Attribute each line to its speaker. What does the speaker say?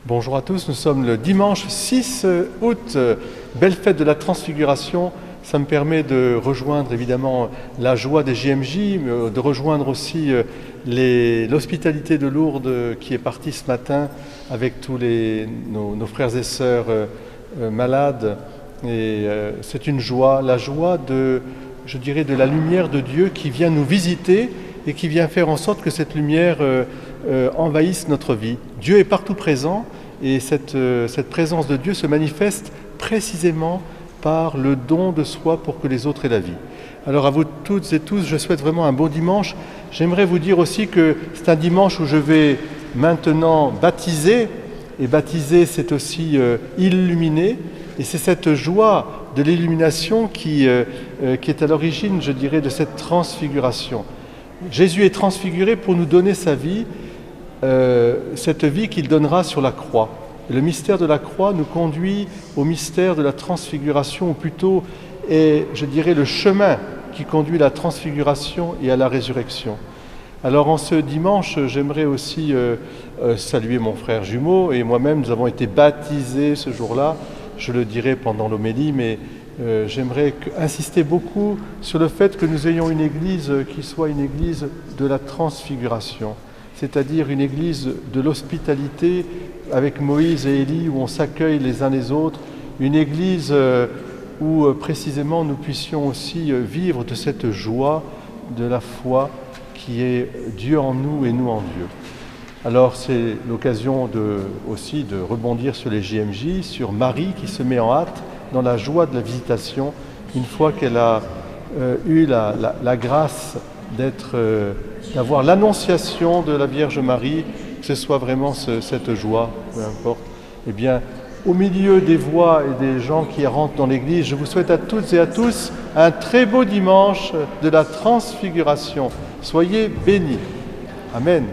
Speaker 1: Bonjour à tous, nous sommes le dimanche 6 août, belle fête de la Transfiguration. Ça me permet de rejoindre évidemment la joie des JMJ, de rejoindre aussi l'hospitalité de Lourdes qui est partie ce matin avec tous nos frères et sœurs malades. Et c'est une joie, la joie de la lumière de Dieu qui vient nous visiter et qui vient faire en sorte que cette lumière envahisse notre vie. Dieu est partout présent et cette présence de Dieu se manifeste précisément par le don de soi pour que les autres aient la vie. Alors à vous toutes et tous, je souhaite vraiment un bon dimanche. J'aimerais vous dire aussi que c'est un dimanche où je vais maintenant baptiser, et baptiser c'est aussi illuminer, et c'est cette joie de l'illumination qui est à l'origine, je dirais, de cette transfiguration. Jésus est transfiguré pour nous donner sa vie, cette vie qu'il donnera sur la croix. Et le mystère de la croix nous conduit au mystère de la transfiguration, ou plutôt est, je dirais, le chemin qui conduit à la transfiguration et à la résurrection. Alors en ce dimanche, j'aimerais aussi saluer mon frère jumeau et moi-même, nous avons été baptisés ce jour-là, je le dirai pendant l'homélie, mais j'aimerais insister beaucoup sur le fait que nous ayons une église qui soit une église de la transfiguration, c'est-à-dire une église de l'hospitalité avec Moïse et Élie où on s'accueille les uns les autres, une église où précisément nous puissions aussi vivre de cette joie de la foi qui est Dieu en nous et nous en Dieu. Alors c'est l'occasion aussi de rebondir sur les JMJ, sur Marie qui se met en hâte dans la joie de la visitation, une fois qu'elle a eu la grâce d'avoir l'annonciation de la Vierge Marie, que ce soit vraiment cette joie, peu importe. Eh bien, au milieu des voix et des gens qui rentrent dans l'église, je vous souhaite à toutes et à tous un très beau dimanche de la Transfiguration. Soyez bénis. Amen.